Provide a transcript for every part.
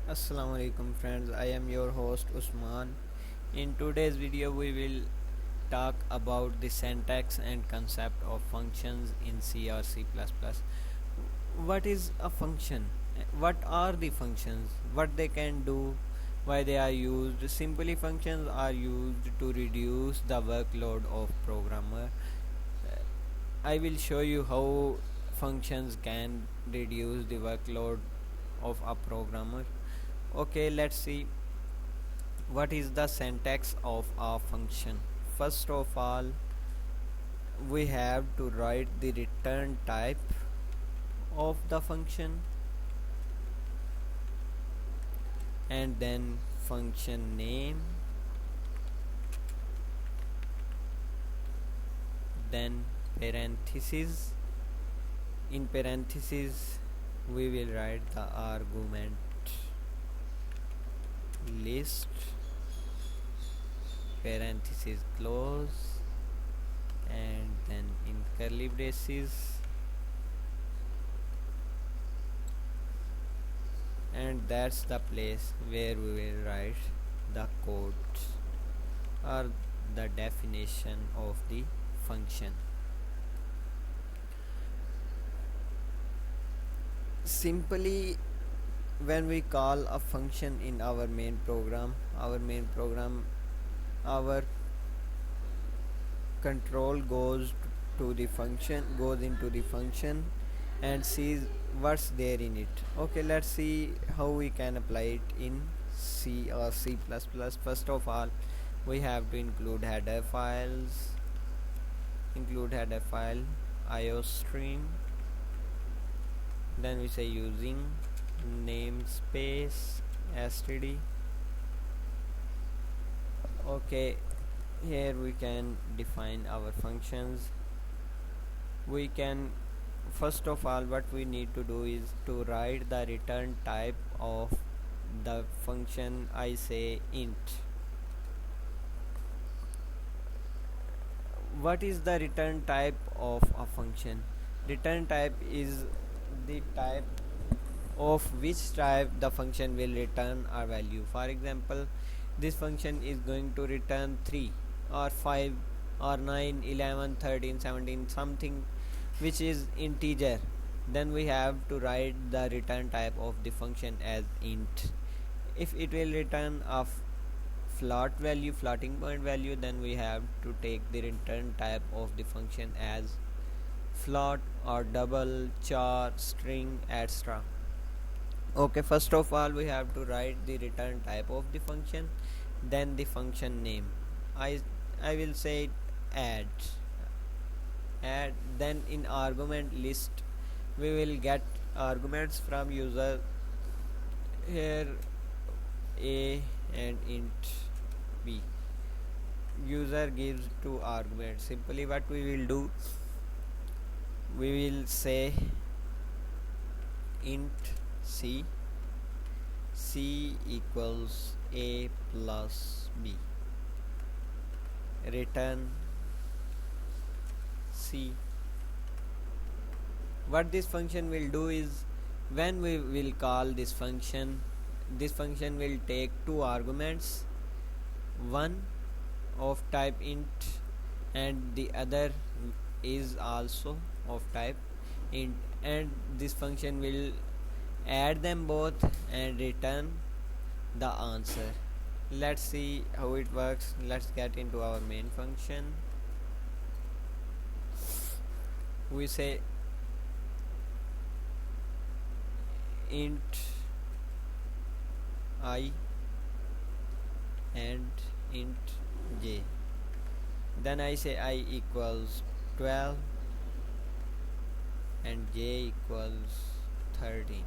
Assalamu alaikum friends, I am your host Usman. In today's video we will talk about the syntax and concept of functions in C or C++. What is a function? What are the functions? What they can do? Why they are used? Simply functions are used to reduce the workload of programmer. I will show you how functions can reduce the workload of a programmer. Okay, let's see what is the syntax of a function. First of all, we have to write the return type of the function and then function name, then parentheses. In parentheses we will write the argument list, parentheses close, and then in curly braces, and that's the place where we will write the code or the definition of the function. Simply, when we call a function in our main program, our control goes into the function and sees what's there in it. Okay, let's see how we can apply it in C or C++. First of all, we have to include header file iostream, then we say using namespace std. Okay, here we can define our functions. We can, first of all, what we need to do is to write the return type of the function. I say int. What is the return type of a function? Return type is the type of which type the function will return a value. For example, this function is going to return 3 or 5 or 9, 11, 13, 17, something which is integer. Then we have to write the return type of the function as int. If it will return a floating point value, then we have to take the return type of the function as float or double, char, string, etc. Okay, first of all we have to write the return type of the function, then the function name. I will say add, then in argument list we will get arguments from user. Here a and int b. User gives two arguments. Simply what we will do, we will say int c equals a plus b, return c. What this function will do is, when we will call this function will take two arguments, one of type int and the other is also of type int, and this function will add them both and return the answer. Let's see how it works. Let's get into our main function. We say int I and int j, then I say I equals 12 and j equals 13.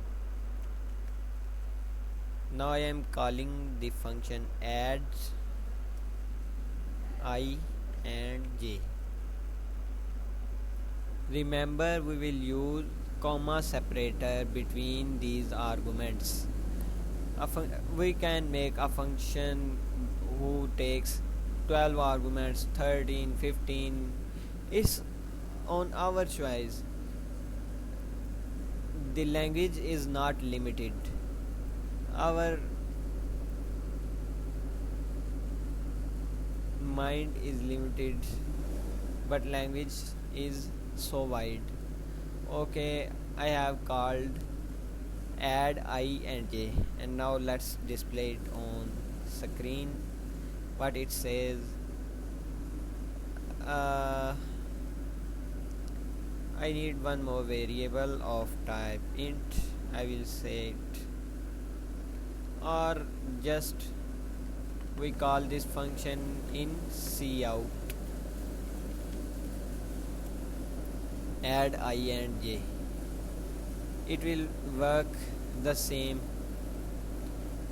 Now I am calling the function add I and j. Remember, we will use comma separator between these arguments. We can make a function who takes 12 arguments, 13, 15. It's on our choice. The language is not limited. Our mind is limited, but language is so wide. Okay, I have called add I and j, and now let's display it on screen. What it says, uh, I need one more variable of type int. I will say it, or just we call this function in cout add I and j. It will work the same.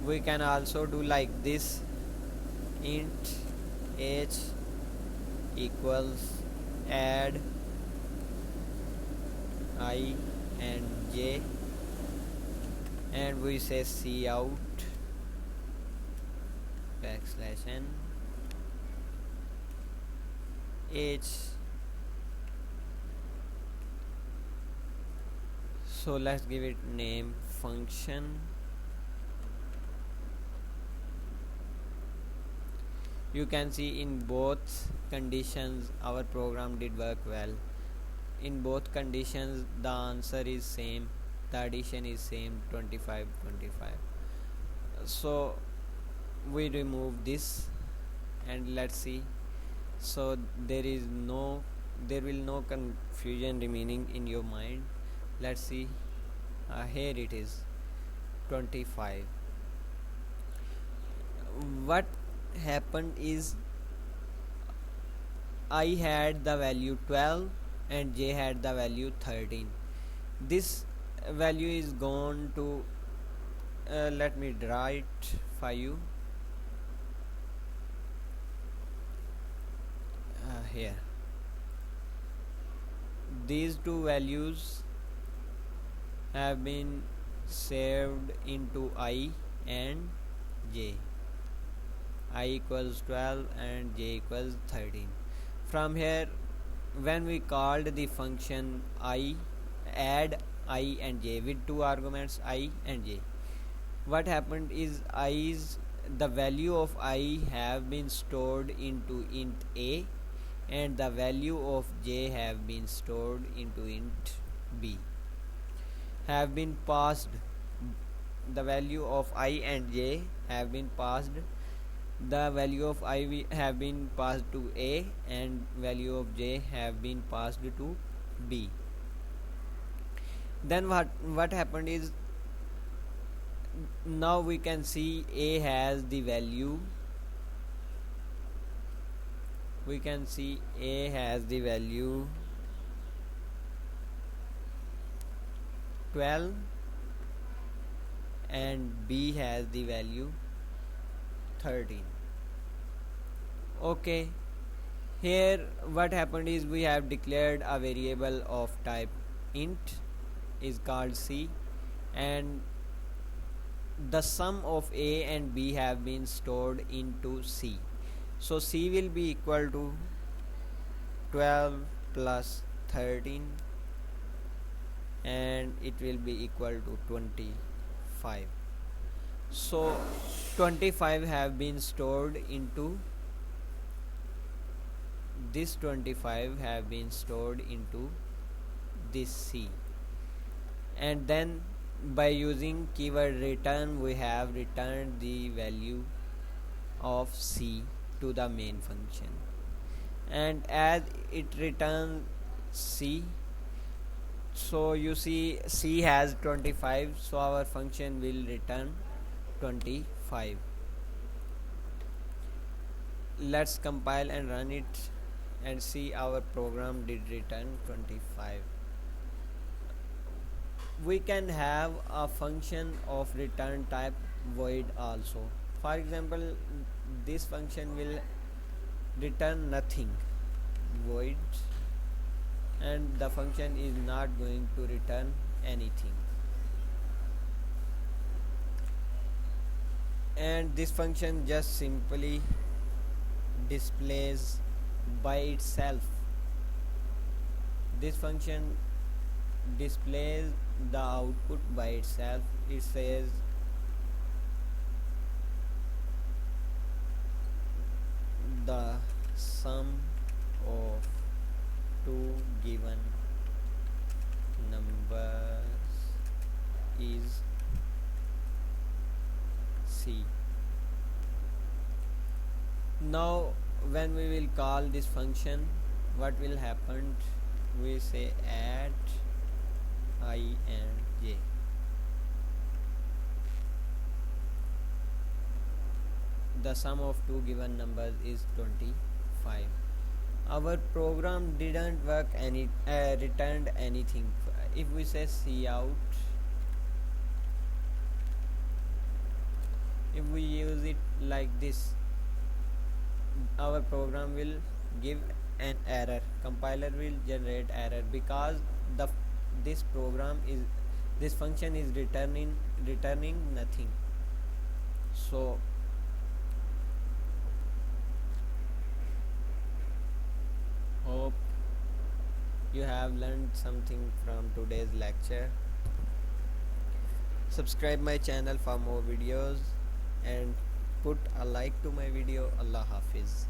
We can also do like this: int h equals add I and j, and we say cout \n h. So let's give it name function. You can see in both conditions our program did work well. In both conditions the answer is same, the addition is same, 25 25. So we remove this and let's see. So there will no confusion remaining in your mind. Let's see. Here it is 25. What happened is I had the value 12 and j had the value 13. This value is gone to let me draw it for you. Here these two values have been saved into I and j. I equals 12 and j equals 13. From here, when we called the function I, add I and j with two arguments I and j, what happened is the value of I have been stored into int a, and the value of j have been stored into int b, have been passed. The value of I and j have been passed. The value of I have been passed to a, and value of j have been passed to b. Then what happened is, now we can see a has the value, we can see a has the value 12 and b has the value 13. Okay, here what happened is we have declared a variable of type int is called c, and the sum of a and b have been stored into c. So c will be equal to 12 plus 13, and it will be equal to 25. So 25 have been stored into this, 25 have been stored into this c, and then by using keyword return we have returned the value of c to the main function, and as it returns c, so you see c has 25, so our function will return 25. Let's compile and run it and see our program did return 25. We can have a function of return type void also. For example, this function will return nothing, void, and the function is not going to return anything, and this function just simply displays by itself. This function displays the output by itself. It says sum of two given numbers is C. Now when we will call this function, what will happen? We say add I and j. The sum of two given numbers is 25. Our program didn't work any returned anything. If we say cout, if we use it like this, our program will give an error. Compiler will generate error because the this program is this function is returning nothing. So hope you have learned something from today's lecture. Subscribe my channel for more videos and put a like to my video. Allah Hafiz.